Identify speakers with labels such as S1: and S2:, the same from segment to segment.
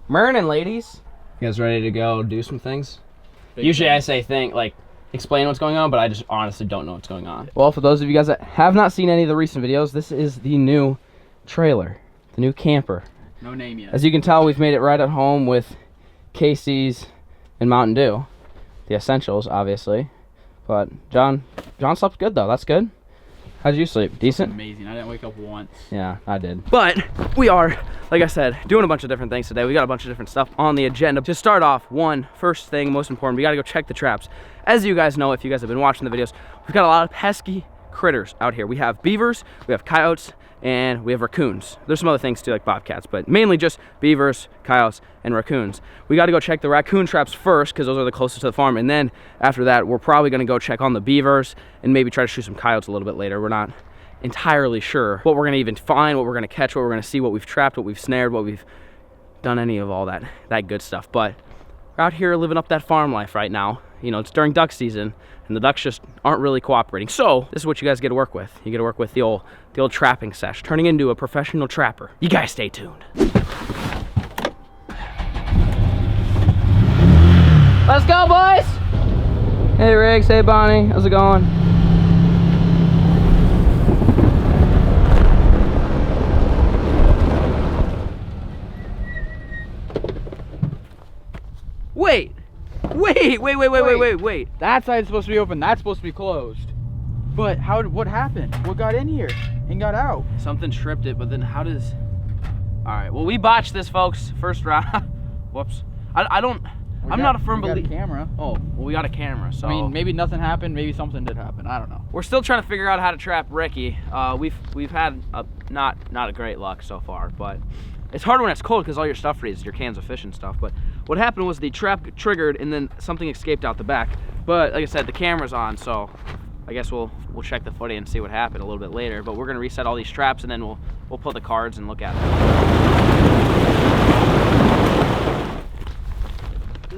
S1: Morning, ladies. You guys ready to go do some things? Usually I say explain what's going on, but I just honestly don't know what's going on. Well, for those of you guys that have not seen any of the recent videos, this is the new trailer, the new camper.
S2: No name yet.
S1: As you can tell, we've made it right at home with Casey's and Mountain Dew. The essentials, obviously. But John slept good though. That's good. How did you sleep? Decent?
S2: Amazing. I didn't wake up once.
S1: Yeah, I did. But we are, like I said, doing a bunch of different things today. We got a bunch of different stuff on the agenda. To start off, first thing, most important, we gotta go check the traps. As you guys know, if you guys have been watching the videos, we've got a lot of pesky critters out here. We have beavers, we have coyotes, and we have raccoons. There's some other things too, like bobcats, but mainly just beavers, coyotes, and raccoons. We got to go check the raccoon traps first because those are the closest to the farm, and then after that, we're probably going to go check on the beavers and maybe try to shoot some coyotes a little bit later. We're not entirely sure what we're going to even find, what we're going to catch, what we're going to see, what we've trapped, what we've snared, what we've done, any of all that good stuff. But we're out here living up that farm life right now. You know, it's during duck season, and the ducks just aren't really cooperating. So this is what you guys get to work with. You get to work with the old trapping sesh, turning into a professional trapper. You guys stay tuned. Let's go, boys! Hey, Riggs. Hey, Bonnie. How's it going? Wait.
S2: That side's supposed to be open. That's supposed to be closed. But what happened? What got in here and got out?
S1: Something tripped it, but then how does... All right, well, we botched this, folks. First round. Whoops. I'm not a firm believer.
S2: We got a camera.
S1: Oh, well, we got a camera, so...
S2: I mean, maybe nothing happened. Maybe something did happen. I don't know.
S1: We're still trying to figure out how to trap Ricky. We've had not a great luck so far, but it's hard when it's cold because all your stuff freezes, your cans of fish and stuff. But what happened was the trap triggered and then something escaped out the back. But like I said, the camera's on, so I guess we'll check the footage and see what happened a little bit later. But we're gonna reset all these traps and then we'll pull the cards and look at them.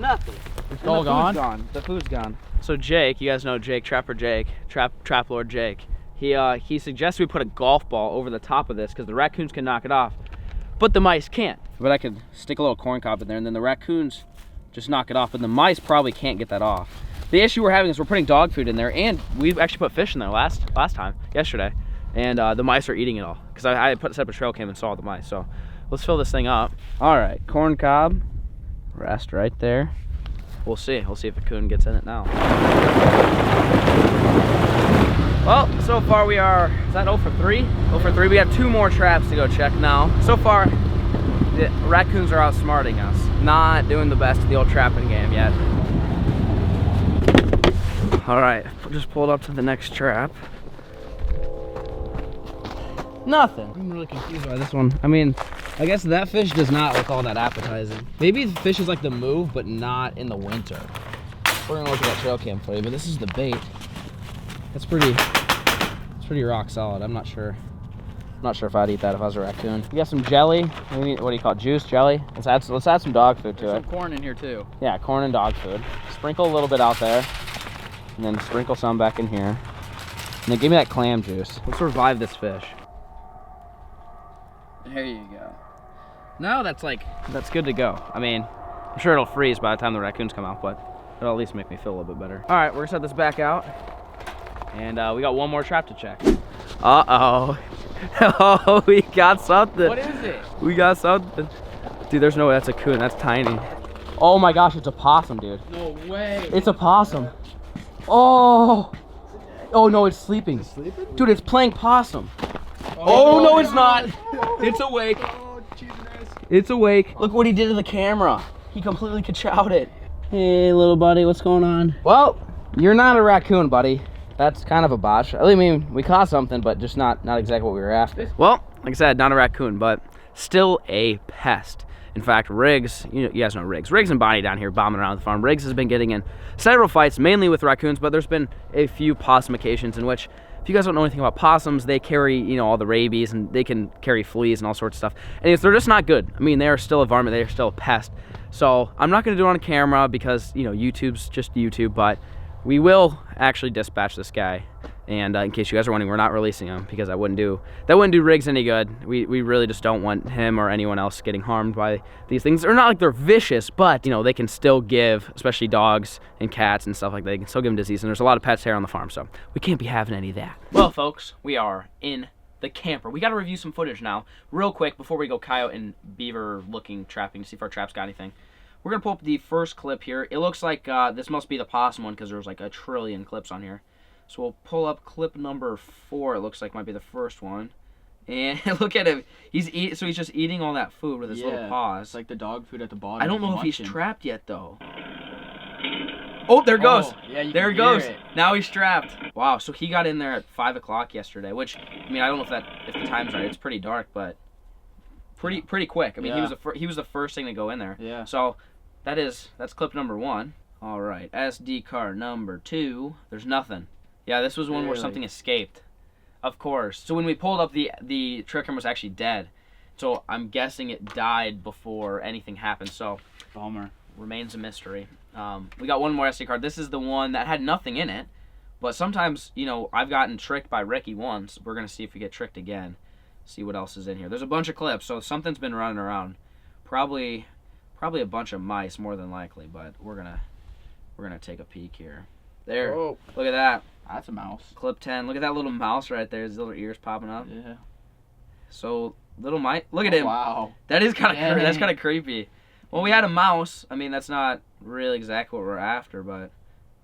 S1: Nothing.
S2: It's all
S1: gone. The food's gone. So Jake, you guys know Jake, Trapper Jake, Trap Lord Jake. He suggests we put a golf ball over the top of this because the raccoons can knock it off, but the mice can't. But I could stick a little corn cob in there and then the raccoons just knock it off, but the mice probably can't get that off. The issue we're having is we're putting dog food in there, and we actually put fish in there last time, yesterday, and the mice are eating it all because I set up a trail cam and saw the mice. So let's fill this thing up. All right, corn cob, rest right there. We'll see if a coon gets in it now. Well, so far we are, is that 0 for 3? 0 for 3, we have 2 more traps to go check now. So far, the raccoons are outsmarting us. Not doing the best at the old trapping game yet. All right, just pulled up to the next trap. Nothing. I'm really confused by this one. I mean, I guess that fish does not look all that appetizing. Maybe the fish is like the move, but not in the winter. We're gonna look at that trail cam for you, but this is the bait. It's pretty rock solid. I'm not sure. I'm not sure if I'd eat that if I was a raccoon. We got some jelly. What do you call it? Juice, jelly? Let's add some dog food to it.
S2: There's some corn in here too.
S1: Yeah, corn and dog food. Sprinkle a little bit out there, and then sprinkle some back in here. And then give me that clam juice. Let's revive this fish.
S2: There you go.
S1: No, that's good to go. I mean, I'm sure it'll freeze by the time the raccoons come out, but it'll at least make me feel a little bit better. All right, we're gonna set this back out, and we got one more trap to check. Uh-oh. Oh, we got something.
S2: What is it?
S1: We got something. Dude, there's no way that's a coon. That's tiny. Oh my gosh, it's a possum, dude.
S2: No way.
S1: It's a possum. Oh. Oh no, it's sleeping.
S2: It's sleeping?
S1: Dude, it's playing possum. Oh, no, it's not. It's awake.
S2: Oh, Jesus.
S1: It's awake. Look what he did to the camera. He completely ka-chowed it. Hey, little buddy, what's going on? Well, you're not a raccoon, buddy. That's kind of a botch. I mean, we caught something, but just not exactly what we were after. Well, like I said, not a raccoon, but still a pest. In fact, Riggs, you guys know Riggs. Riggs and Bonnie down here bombing around the farm. Riggs has been getting in several fights, mainly with raccoons, but there's been a few possum occasions in which, if you guys don't know anything about possums, they carry, all the rabies, and they can carry fleas and all sorts of stuff. And they're just not good. I mean, they are still a varmint. They are still a pest. So I'm not going to do it on camera because, YouTube's just YouTube, but we will actually dispatch this guy And in case you guys are wondering, we're not releasing him because that wouldn't do Riggs any good. We really just don't want him or anyone else getting harmed by these things. They're not like they're vicious, but you know, they can still give, especially dogs and cats and stuff like that, they can still give them disease. And there's a lot of pets here on the farm, so we can't be having any of that. Well, folks, we are in the camper. We got to review some footage now, real quick, before we go coyote and beaver looking trapping to see if our traps got anything. We're gonna pull up the first clip here. It looks like this must be the possum one because there's like a trillion clips on here. So we'll pull up clip number 4. It looks like might be the first one. And look at him. He's just eating all that food with his little paws.
S2: It's like the dog food at the bottom.
S1: I don't know if he's trapped yet though. Oh, there it goes.
S2: Yeah,
S1: there it goes. Now he's trapped. Wow. So he got in there at 5 o'clock yesterday. Which, I mean, I don't know if the time's right. It's pretty dark, but pretty quick. I mean, he was the first thing to go in there.
S2: Yeah.
S1: So that's clip number 1. All right. SD card number 2. There's nothing. Yeah, this was one where something escaped. Of course. So when we pulled up, the trickerman was actually dead. So I'm guessing it died before anything happened. So
S2: bummer.
S1: Remains a mystery. We got one more SD card. This is the one that had nothing in it. But sometimes, you know, I've gotten tricked by Ricky once. We're going to see if we get tricked again. See what else is in here. There's a bunch of clips, so something's been running around. Probably a bunch of mice, more than likely. But we're gonna take a peek here. There.
S2: Oh.
S1: Look at that.
S2: That's a mouse.
S1: Clip 10. Look at that little mouse right there. His little ears popping up.
S2: Yeah.
S1: So little mice. Look at him.
S2: Wow.
S1: That is kind of that's kind of creepy. Well, we had a mouse. I mean, that's not really exactly what we're after, but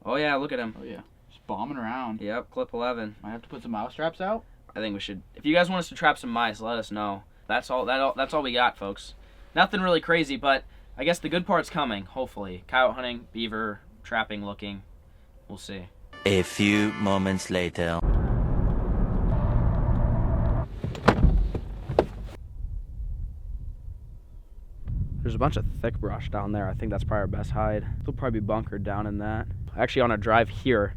S1: oh yeah, look at him.
S2: Oh yeah. Just bombing around.
S1: Yep. Clip 11.
S2: Might have to put some mouse traps out.
S1: I think we should. If you guys want us to trap some mice, let us know. That's all. That's all we got, folks. Nothing really crazy, but I guess the good part's coming. Hopefully, coyote hunting, beaver trapping, looking. We'll see.
S3: A few moments later.
S1: There's a bunch of thick brush down there. I think that's probably our best hide. They'll probably be bunkered down in that. Actually, on our drive here,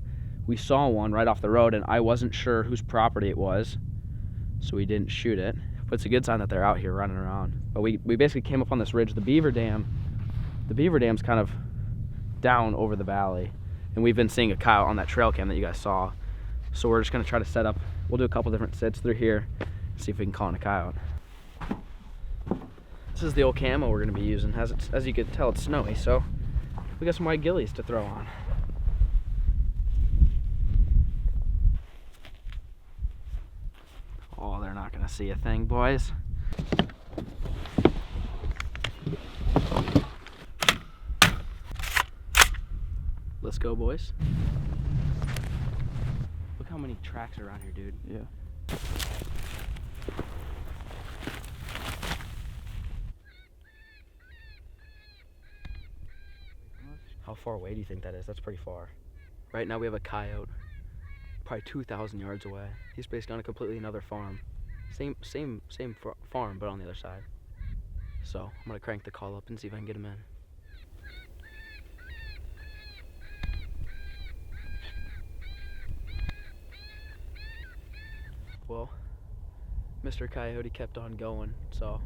S1: we saw one right off the road, and I wasn't sure whose property it was, so we didn't shoot it. But it's a good sign that they're out here running around. But we basically came up on this ridge. The beaver dam's kind of down over the valley. And we've been seeing a coyote on that trail cam that you guys saw. So we're just gonna try to set up, we'll do a couple different sits through here, see if we can call in a coyote. This is the old camo we're gonna be using. As you can tell, it's snowy, so we got some white ghillies to throw on. Oh, they're not gonna see a thing, boys. Let's go, boys. Look how many tracks are around here, dude.
S2: Yeah.
S1: How far away do you think that is? That's pretty far. Right now we have a coyote probably 2,000 yards away. He's basically on a completely another farm. Same farm, but on the other side. So I'm gonna crank the call up and see if I can get him in. Well, Mr. Coyote kept on going, so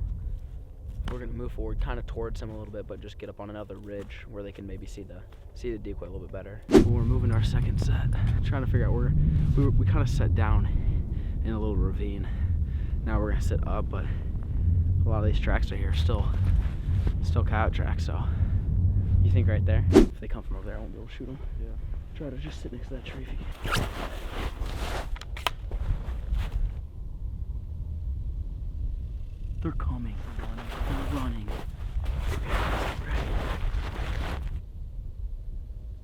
S1: we're gonna move forward kind of towards him a little bit, but just get up on another ridge where they can maybe see the decoy a little bit better. We're moving our second set, trying to figure out where we kind of set down in a little ravine. Now we're gonna sit up, but a lot of these tracks are here still coyote tracks. So you think right there? If they come from over there, I won't be able to shoot them.
S2: Yeah.
S1: Try to just sit next to that tree if you can. They're coming. They're running.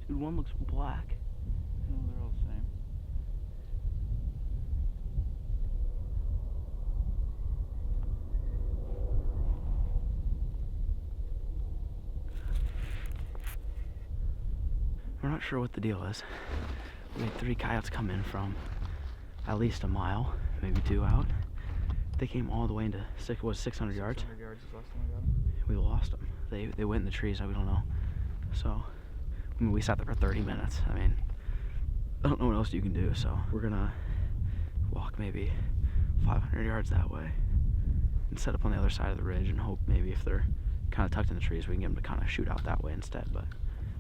S1: Dude, one looks black.
S2: No, they're all the same.
S1: We're not sure what the deal is. We had 3 coyotes come in from at least a mile, maybe 2 out. They came all the way into 600 yards.
S2: 600 yards is the last time I got them.
S1: We lost them. They went in the trees. We don't know. So, I mean, we sat there for 30 minutes. I mean, I don't know what else you can do. So we're gonna walk maybe 500 yards that way and set up on the other side of the ridge and hope maybe if they're kind of tucked in the trees, we can get them to kind of shoot out that way instead. But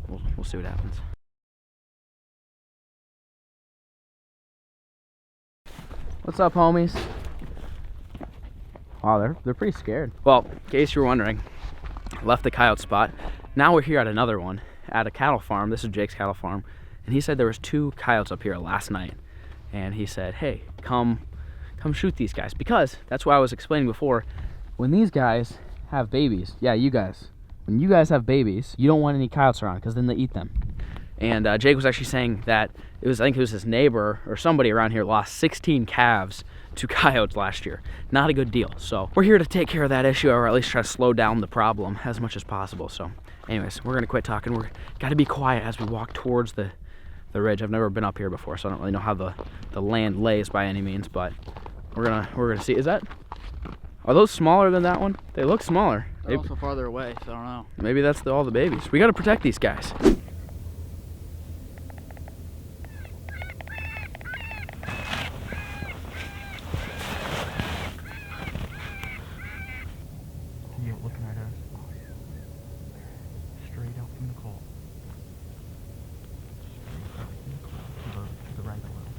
S1: we'll see what happens. What's up, homies? Wow, they're pretty scared. Well, in case you were wondering, left the coyote spot. Now we're here at another one, at a cattle farm. This is Jake's cattle farm. And he said there was 2 coyotes up here last night. And he said, hey, come shoot these guys. Because, that's why I was explaining before, when these guys have babies, yeah, you guys, when you guys have babies, you don't want any coyotes around because then they eat them. And Jake was actually saying that I think it was his neighbor or somebody around here lost 16 calves to coyotes last year. Not a good deal. So we're here to take care of that issue, or at least try to slow down the problem as much as possible. So anyways, we're gonna quit talking. We're gotta be quiet as we walk towards the ridge. I've never been up here before, so I don't really know how the land lays by any means, but we're gonna see. Are those smaller than that one? They look smaller.
S2: They're also farther away, so I don't know.
S1: Maybe that's all the babies. We gotta protect these guys.
S2: Yeah, looking at us. Straight up from the coal. To the right a little.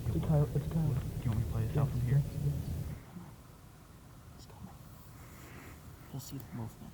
S2: It's a coyote. Do you want me to play this out from here? He's coming. He'll see the movement.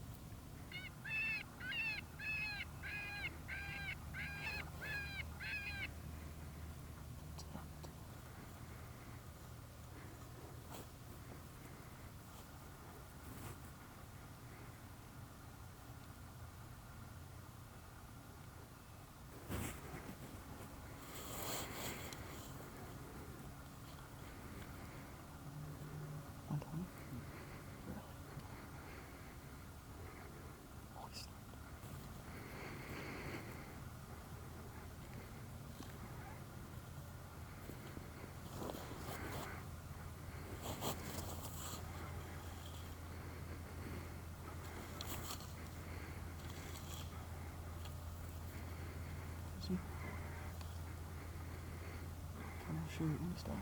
S2: Shoot and stuff.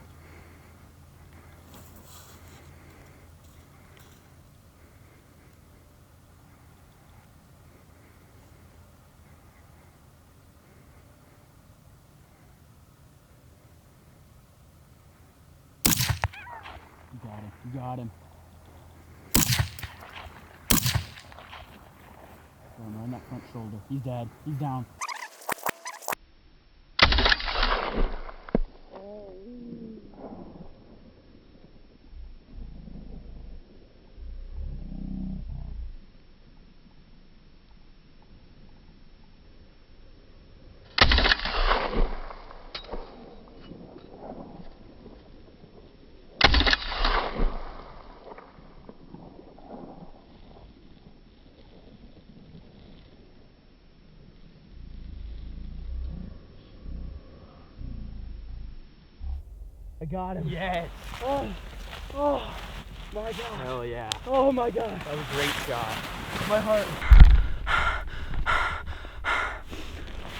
S2: You got him. Going right on that front shoulder. He's dead. He's down. I got him. Yes. Oh my God. Hell yeah. Oh my God. That was a great shot. My heart.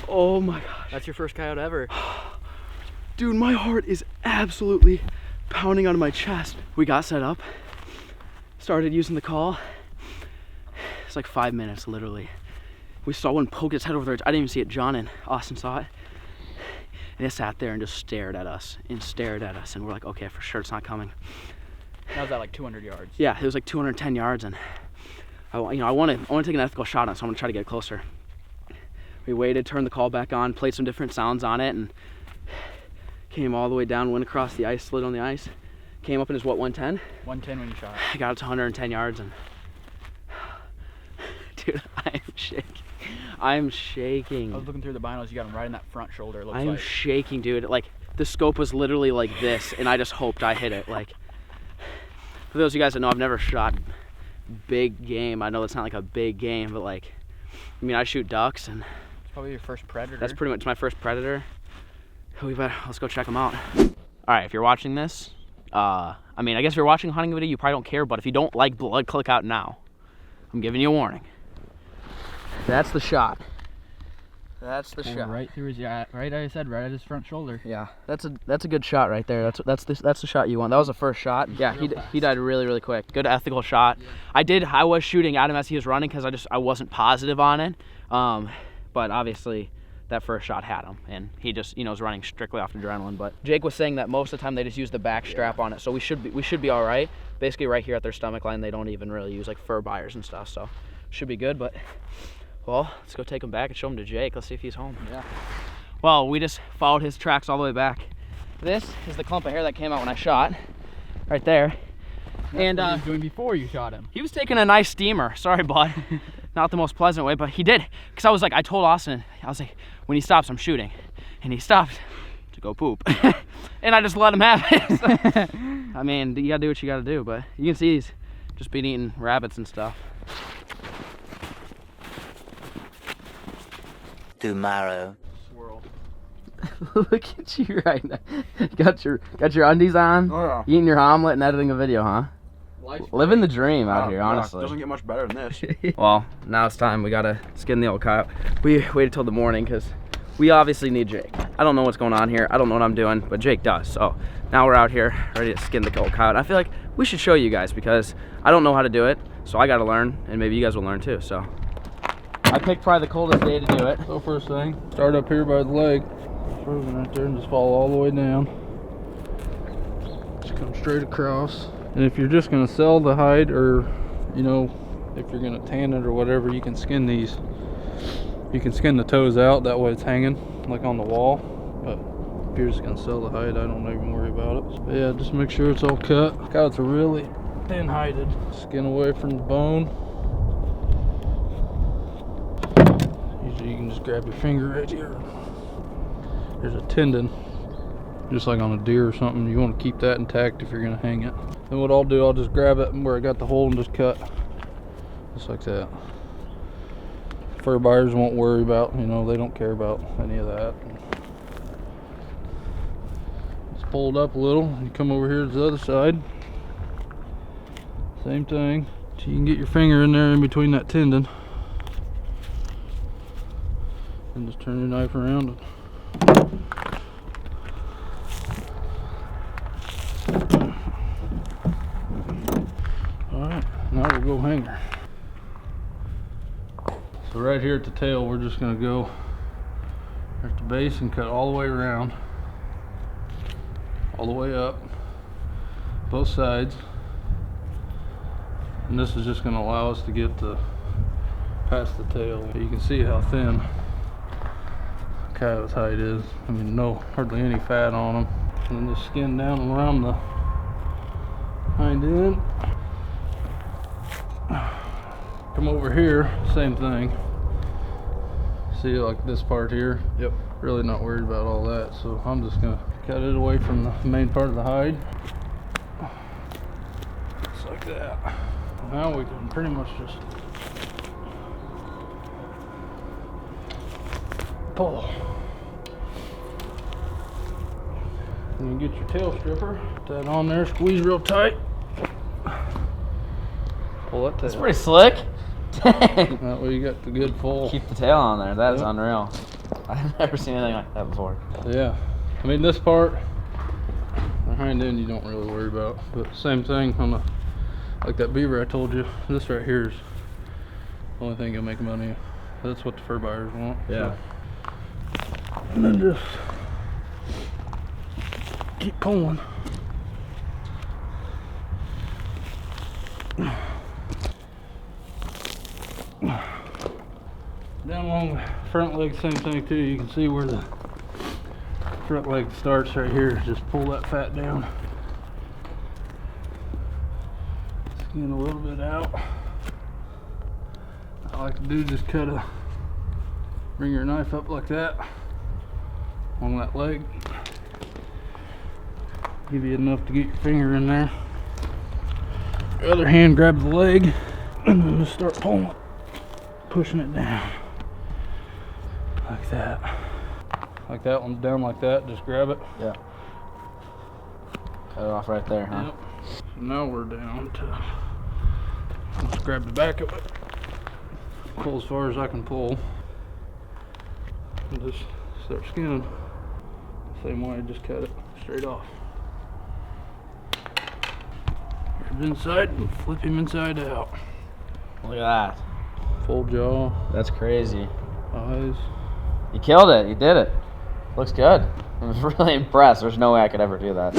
S2: Oh my gosh.
S1: That's your first coyote ever.
S2: Dude, my heart is absolutely pounding on my chest.
S1: We got set up, started using the call. It's like 5 minutes, literally. We saw one poke its head over there. I didn't even see it. John and Austin saw it. And it sat there and just stared at us and stared at us. And we're like, okay, for sure it's not coming.
S2: That was at like 200 yards.
S1: Yeah, it was like 210 yards. And I want to take an ethical shot on it, so I'm going to try to get closer. We waited, turned the call back on, played some different sounds on it, and came all the way down, went across the ice, slid on the ice. Came up in his, what, 110?
S2: 110 when you shot.
S1: I got it to 110 yards, and dude, I am shaking. I'm shaking.
S2: I was looking through the binos, you got him right in that front shoulder, it looks
S1: I'm
S2: like.
S1: shaking, dude. Like, the scope was literally like this, and I just hoped I hit it. Like, for those of you guys that know, I've never shot big game. I know it's not like a big game, but like, I mean, I shoot ducks, and
S2: it's probably your first predator.
S1: That's pretty much my first predator. Let's go check them out. All right, if you're watching this, I mean, I guess if you're watching a hunting video, you probably don't care, but if you don't like blood, click out now. I'm giving you a warning. That's the shot. That's the shot.
S2: Right through his, yeah, right, I said, right at his front shoulder.
S1: Yeah, that's a good shot right there. That's the shot you want. That was the first shot. Yeah, he died really quick. Good ethical shot. Yeah. I was shooting at him as he was running because I wasn't positive on it. But obviously that first shot had him, and he just, you know, was running strictly off adrenaline. But Jake was saying that most of the time they just use the back strap on it, so we should be all right. Basically, right here at their stomach line, they don't even really use like fur buyers and stuff, so should be good. But well, let's go take him back and show him to Jake. Let's see if he's home. Yeah. Well, we just followed his tracks all the way back. This is the clump of hair that came out when I shot, right there. And
S2: what he was doing before you shot him.
S1: He was taking a nice steamer. Sorry, bud. Not the most pleasant way, but he did. Because I was like, I told Austin, I was like, when he stops, I'm shooting. And he stopped to go poop. And I just let him have it. I mean, you gotta do what you gotta do, but you can see he's just been eating rabbits and stuff.
S3: Tomorrow.
S1: Look at you right now. Got your undies on, eating your omelet and editing a video, huh? Living the dream out here, honestly.
S2: Doesn't get much better than this.
S1: Well, now it's time. We gotta skin the old coyote. We waited till the morning because we obviously need Jake. I don't know what's going on here. I don't know what I'm doing, but Jake does. So now we're out here ready to skin the old coyote. I feel like we should show you guys because I don't know how to do it. So I gotta learn, and maybe you guys will learn too. So I picked probably the coldest day to do it.
S4: So first thing, start up here by the leg. Frozen right there, and just follow all the way down. Just come straight across. And if you're just gonna sell the hide, or you know, if you're gonna tan it or whatever, you can skin these. You can skin the toes out, that way it's hanging like on the wall. But if you're just gonna sell the hide, I don't even worry about it. But yeah, just make sure it's all cut. Coyotes are really thin hided. Skin away from the bone. Usually you can just grab your finger right here. There's a tendon, just like on a deer or something. You want to keep that intact if you're going to hang it. Then what I'll do, I'll just grab it where I got the hole and just cut, just like that. Fur buyers won't worry about, you know, they don't care about any of that. Just pull it up a little, and you come over here to the other side. Same thing. So you can get your finger in there in between that tendon, and just turn your knife around it. Alright, now we'll go hanger. So right here at the tail, we're just going to go at the base and cut all the way around, all the way up, both sides. And this is just going to allow us to get past the tail. You can see how thin coyote's hide is. I mean, hardly any fat on them. And then just skin down around the hind end. Come over here, same thing. See, like this part here? Yep. Really not worried about all that, so I'm just gonna cut it away from the main part of the hide. Just like that. Now we can pretty much just pull. And you get your tail stripper, put that on there, squeeze real tight. Pull that tail.
S1: That's pretty slick. Dang.
S4: That way you got the good pull.
S1: Keep the tail on there. That is unreal. I've never seen anything like that before.
S4: Yeah. I mean, this part, the hind end, you don't really worry about. But same thing on the, like that beaver I told you. This right here is the only thing you'll make money. That's what the fur buyers want.
S1: Yeah.
S4: So. And then just keep pulling. Down along the front leg, same thing too. You can see where the front leg starts right here. Just pull that fat down. Skin a little bit out. I like to do just bring your knife up like that on that leg. Give you enough to get your finger in there. Your other hand grab the leg and then just start pulling, pushing it down like that. Like that one, down like that. Just grab it.
S1: Yeah. Cut it off right there, huh?
S4: Yep. So now we're down to, just grab the back of it. Pull as far as I can pull. And just start skinning. Same way, just cut it straight off. Ribs inside and flip him inside out.
S1: Look at that.
S4: Full jaw.
S1: That's crazy.
S4: Eyes.
S1: You killed it. You did it. Looks good. I was really impressed. There's no way I could ever do that.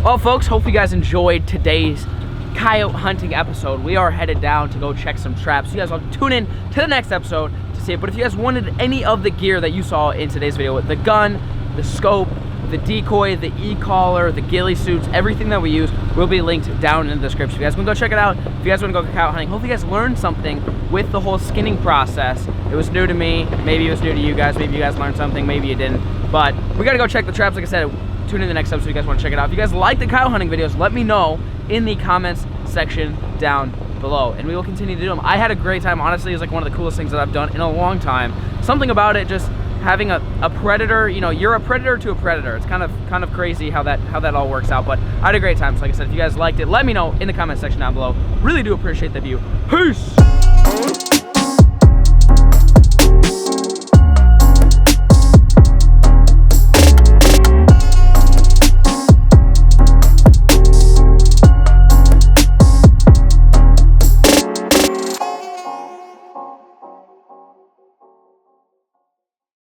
S1: Well, folks, hope you guys enjoyed today's coyote hunting episode. We are headed down to go check some traps. You guys will tune in to the next episode to see it. But if you guys wanted any of the gear that you saw in today's video, the gun, the scope, the decoy, the e-collar, the ghillie suits, everything that we use will be linked down in the description. If you guys want to go check it out, if you guys want to go coyote hunting, hopefully you guys learned something with the whole skinning process. It was new to me, maybe it was new to you guys, maybe you guys learned something, maybe you didn't. But we gotta go check the traps. Like I said, tune in the next episode if you guys want to check it out. If you guys like the coyote hunting videos, let me know in the comments section down below, and we will continue to do them. I had a great time. Honestly, it was like one of the coolest things that I've done in a long time. Something about it, just having a predator, you know, you're a predator to a predator. It's kind of crazy how that all works out, but I had a great time. So like I said, if you guys liked it, let me know in the comment section down below. Really do appreciate the view. Peace.